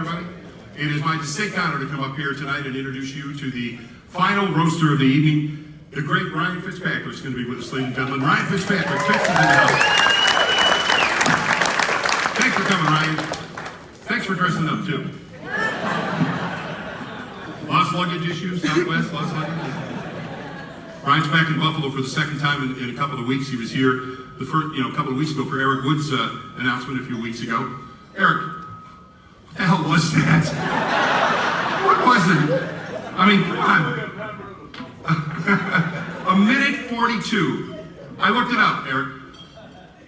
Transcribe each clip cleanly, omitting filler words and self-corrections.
everybody. It is my distinct honor to come up here tonight and introduce you to the final roaster of the evening. The great Ryan Fitzpatrick is going to be with us, ladies and gentlemen. Ryan Fitzpatrick, Fitz is in the house. Thanks for coming, Ryan. Thanks for dressing up, too. Lost luggage issues, Southwest, lost luggage. Ryan's back in Buffalo for the second time in a couple of weeks. He was here the first, a couple of weeks ago for Eric Wood's announcement a few weeks ago. Eric, what the hell was that? What was it? I mean, come on. A minute 42. I looked it up, Eric.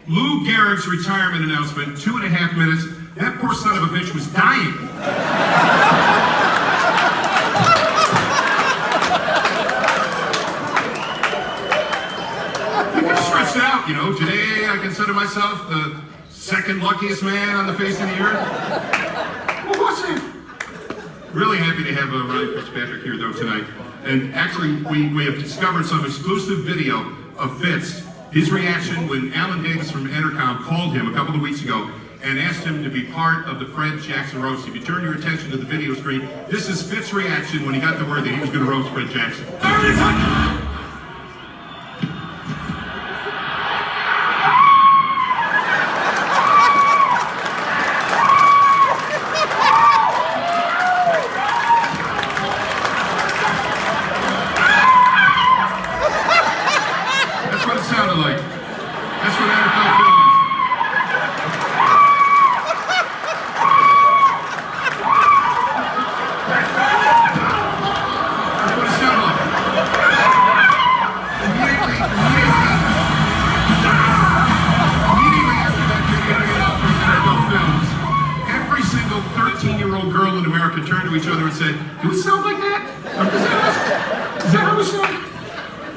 Lou Gehrig's retirement announcement, 2.5 minutes. That poor son of a bitch was dying. Stretched out, today I consider myself the second luckiest man on the face of the earth. What was it? Really happy to have Ryan Fitzpatrick here, though, tonight. And actually, we have discovered some exclusive video of Fitz, his reaction when Alan Davis from Entercom called him a couple of weeks ago and asked him to be part of the Fred Jackson roast. If you turn your attention to the video screen, this is Fitz's reaction when he got the word that he was going to roast Fred Jackson. Girl in America turned to each other and said, "Do we sound like that? Is that how we sound?"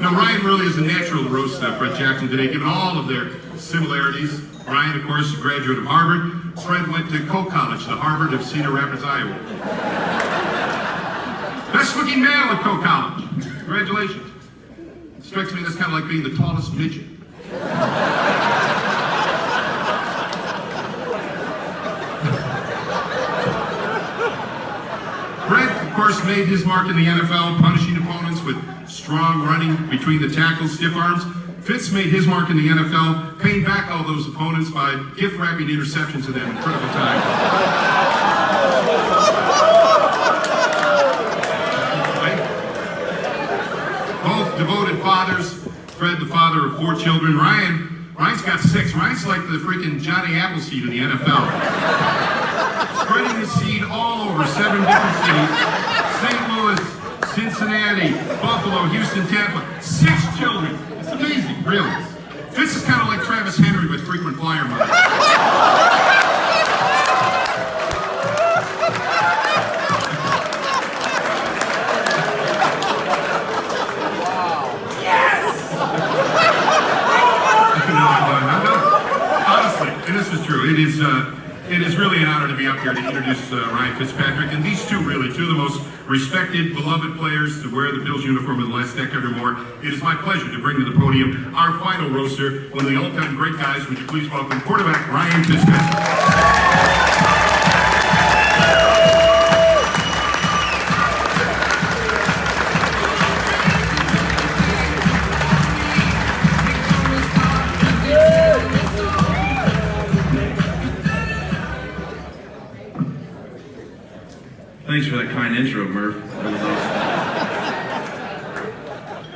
Now, Ryan really is a natural to roast Fred Jackson today, given all of their similarities. Ryan, of course, a graduate of Harvard. Fred went to Coe College, the Harvard of Cedar Rapids, Iowa. Best looking male at Coe College. Congratulations. It strikes me that's kind of like being the tallest midget. Of course, made his mark in the NFL, punishing opponents with strong running between the tackles, stiff arms. Fitz made his mark in the NFL, paying back all those opponents by gift-wrapping interceptions to them in critical time. Both devoted fathers. Fred, the father of 4 children. Ryan's got 6. Ryan's like the freaking Johnny Appleseed of the NFL. Spreading the seed all over 7 different cities. St. Louis, Cincinnati, Buffalo, Houston, Tampa. 6 children. It's amazing, really. Fitz is kind of like Travis Henry with frequent flyer money. Honestly, and this is true. It is really an honor to be up here to introduce Ryan Fitzpatrick, and these two of the most respected, beloved players to wear the Bills uniform in the last decade or more. It is my pleasure to bring to the podium our final roaster, one of the all-time great guys. Would you please welcome quarterback Ryan Fitzpatrick. Thanks for that kind intro, Murph. That was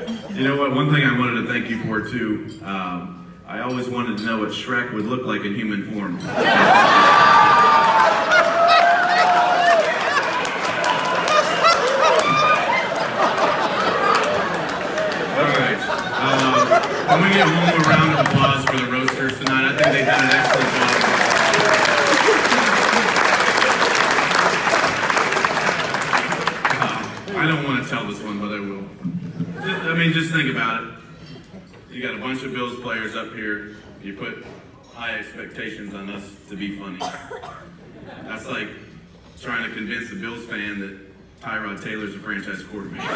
awesome. You know what? One thing I wanted to thank you for, too, I always wanted to know what Shrek would look like in human form. All right. Can we get one more round of applause for the roasters tonight? I think they've done an excellent job. I don't want to tell this one, but I will. Just think about it. You got a bunch of Bills players up here. You put high expectations on us to be funny. That's like trying to convince a Bills fan that Tyrod Taylor's a franchise quarterback.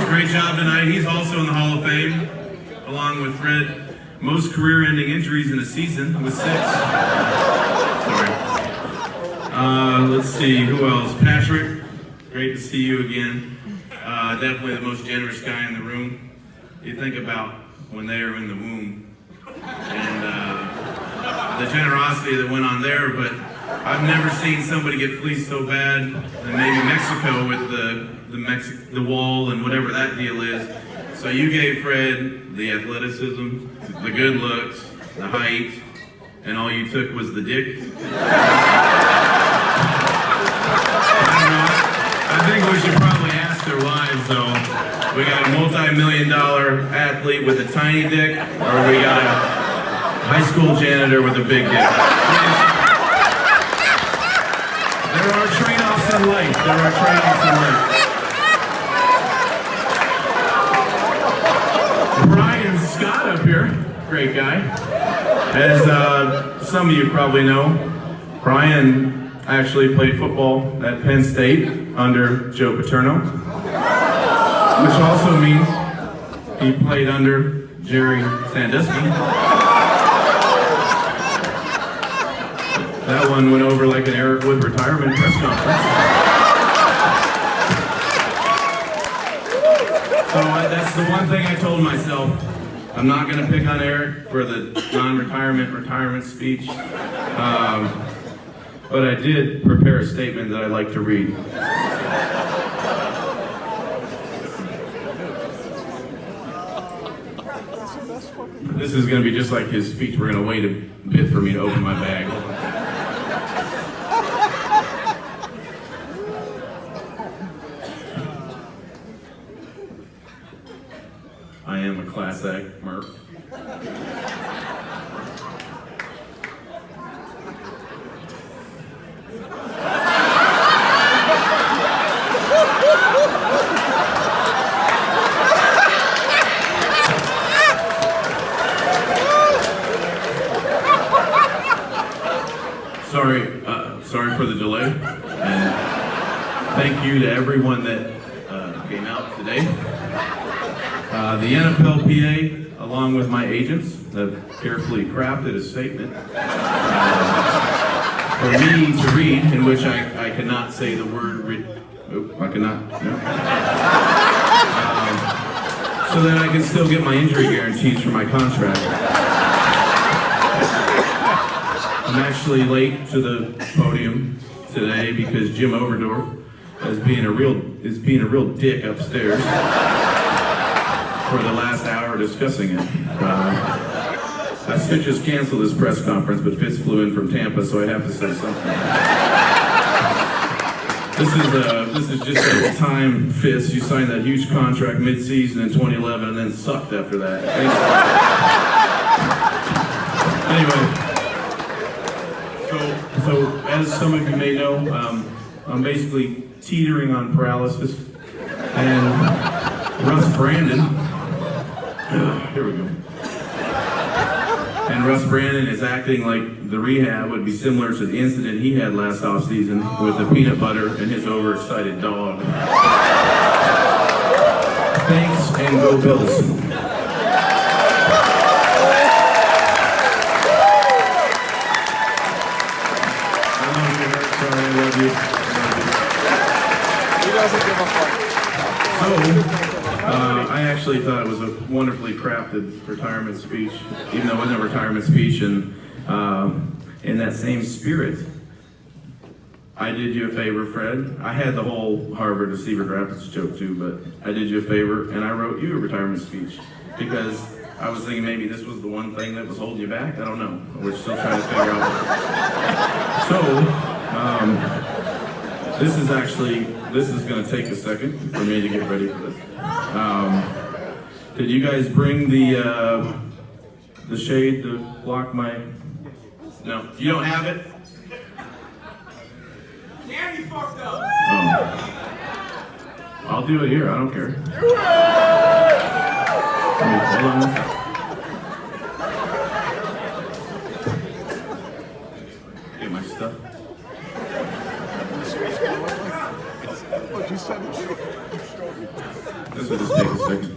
great job tonight. He's also in the Hall of Fame, along with Fred. Most career-ending injuries in a season with 6. Sorry. Let's see, who else? Patrick, great to see you again. Definitely the most generous guy in the room. You think about when they were in the womb and the generosity that went on there, but I've never seen somebody get fleeced so bad than maybe Mexico with the wall and whatever that deal is. So you gave Fred the athleticism, the good looks, the height, and all you took was the dick. I think we should probably ask their wives, though. We got a multi-million-dollar athlete with a tiny dick, or we got a high school janitor with a big dick. There are trade-offs in life. There are trade-offs in life. Brian Scott up here, great guy. As some of you probably know, Brian actually played football at Penn State under Joe Paterno, which also means he played under Jerry Sandusky. That one went over like an Eric Wood retirement press conference. So that's the one thing I told myself. I'm not going to pick on Eric for the retirement speech. But I did prepare a statement that I'd like to read. This is going to be just like his speech. We're going to wait a bit for me to open my bag. I am a class act Murph. Sorry for the delay, and thank you to everyone that came out today. The NFLPA, along with my agents, have carefully crafted a statement for me to read, in which I cannot say the word I cannot. No. So that I can still get my injury guarantees for my contract. I'm actually late to the podium today because Jim Overdorf is being a real dick upstairs for the last hour discussing it. I should just cancel this press conference, but Fitz flew in from Tampa, so I have to say something. This is just at the time, Fitz, you signed that huge contract mid-season in 2011 and then sucked after that. Anyway. So as some of you may know, I'm basically teetering on paralysis, and Russ Brandon, here we go. And Russ Brandon is acting like the rehab would be similar to the incident he had last offseason with the peanut butter and his overexcited dog. Thanks, and go Bills. I actually thought it was a wonderfully crafted retirement speech, even though it wasn't a retirement speech, and in that same spirit, I did you a favor, Fred. I had the whole Harvard receiver draft joke too, but I did you a favor, and I wrote you a retirement speech, because I was thinking maybe this was the one thing that was holding you back. I don't know. We're still trying to figure out. So, this is going to take a second for me to get ready for this. Did you guys bring the shade to block my? No, you don't have it. Damn, you fucked up. Oh. I'll do it here. I don't care. Hold on. Get my stuff. This will just take a second.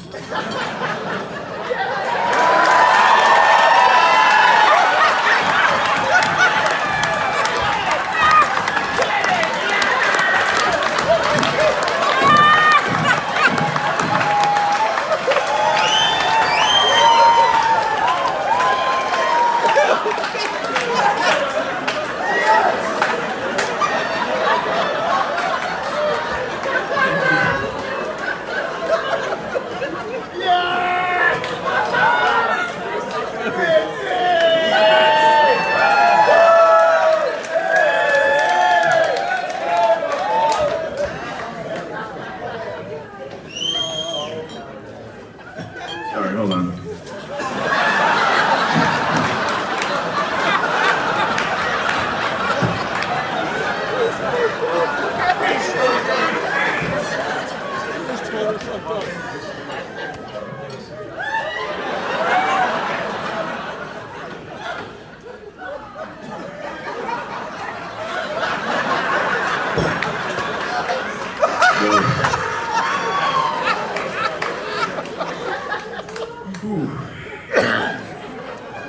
Sorry, hold on.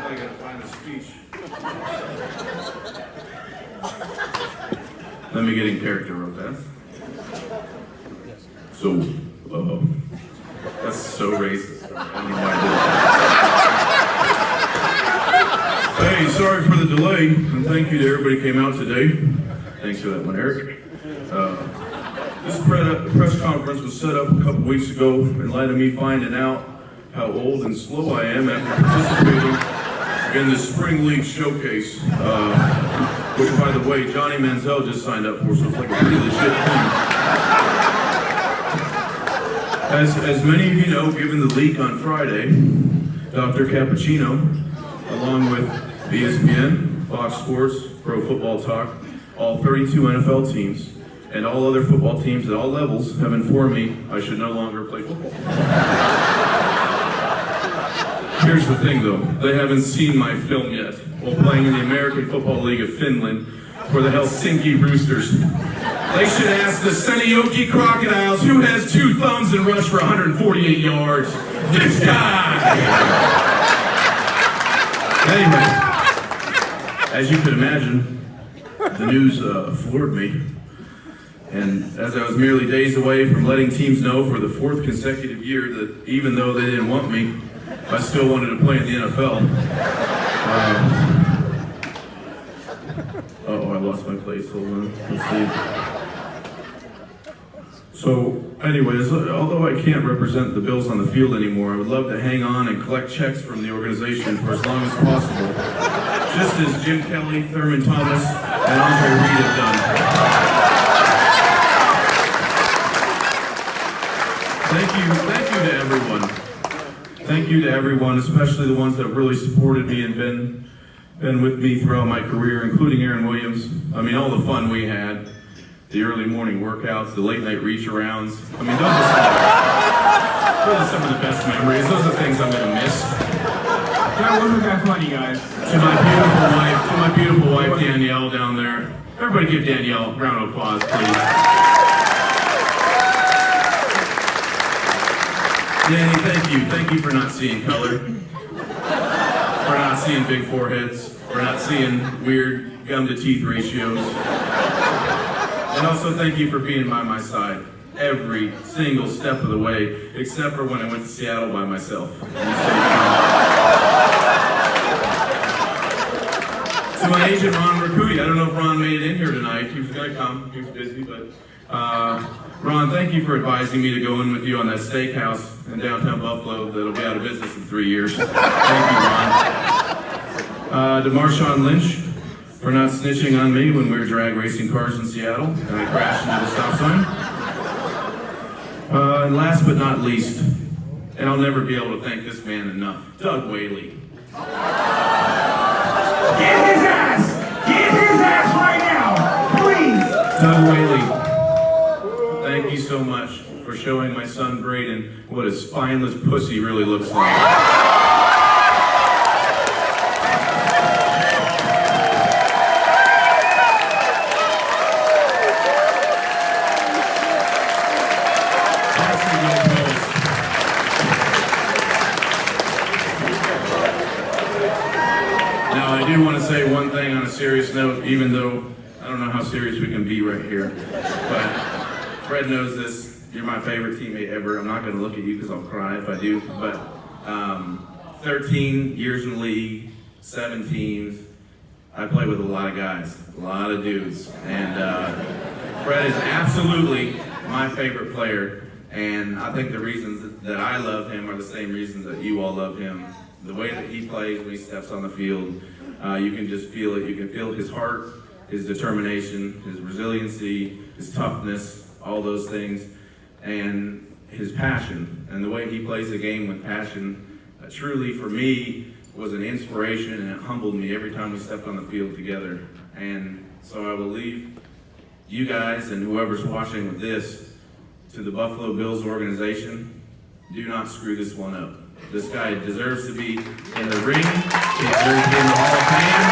I gotta find a speech. Let me get in character real fast. So, that's so racist. I don't know why I did that. Hey, sorry for the delay, and thank you to everybody who came out today. Thanks for that one, Eric. This press conference was set up a couple weeks ago in light of me finding out how old and slow I am after participating in the Spring League Showcase, which, by the way, Johnny Manziel just signed up for, so it's like a pretty legit thing. As many of you know, given the leak on Friday, Dr. Cappuccino, along with ESPN, Fox Sports, Pro Football Talk, all 32 NFL teams, and all other football teams at all levels have informed me I should no longer play football. Here's the thing though, they haven't seen my film yet while playing in the American Football League of Finland for the Helsinki Roosters. They should ask the Seinäjoki Crocodiles who has 2 thumbs and rushed for 148 yards. This guy! Anyway, as you can imagine, the news floored me. And as I was merely days away from letting teams know for the 4th consecutive year that even though they didn't want me, I still wanted to play in the NFL. I lost my place. Hold on. Let's see. So, anyways, although I can't represent the Bills on the field anymore, I would love to hang on and collect checks from the organization for as long as possible, just as Jim Kelly, Thurman Thomas, and Andre Reed have done. Thank you to everyone. Thank you to everyone, especially the ones that have really supported me and been with me throughout my career, including Aaron Williams. I mean, all the fun we had, the early morning workouts, the late night reach arounds. I mean, those are some of the best memories. Those are things I'm gonna miss. That wasn't that funny, guys. To my beautiful wife, Danielle down there. Everybody give Danielle a round of applause, please. Danny, thank you for not seeing color, for not seeing big foreheads, for not seeing weird gum to teeth ratios. And also thank you for being by my side every single step of the way, except for when I went to Seattle by myself. To my agent, Ron Rakuti, I don't know if Ron made it in here tonight. He was gonna come, he was busy, but Ron, thank you for advising me to go in with you on that steakhouse in downtown Buffalo that'll be out of business in 3 years. Thank you, Ron. To Marshawn Lynch for not snitching on me when we were drag racing cars in Seattle and I crashed into the stop sign. And last but not least, and I'll never be able to thank this man enough, Doug Whaley. Get his ass! Get his ass right now! Please! Doug Whaley, thank you so much for showing my son Braden what a spineless pussy really looks like. serious note, even though I don't know how serious we can be right here, but Fred knows this. You're my favorite teammate ever. I'm not going to look at you because I'll cry if I do, but 13 years in the league, 7 teams. I play with a lot of guys, a lot of dudes, and Fred is absolutely my favorite player, and I think the reasons that I love him are the same reasons that you all love him. The way that he plays when he steps on the field, you can just feel it. You can feel his heart, his determination, his resiliency, his toughness, all those things, and his passion. And the way he plays the game with passion, truly for me, was an inspiration, and it humbled me every time we stepped on the field together. And so I will leave you guys and whoever's watching with this to the Buffalo Bills organization. Do not screw this one up. This guy deserves to be in the ring. He deserves to be in the Hall of Fame.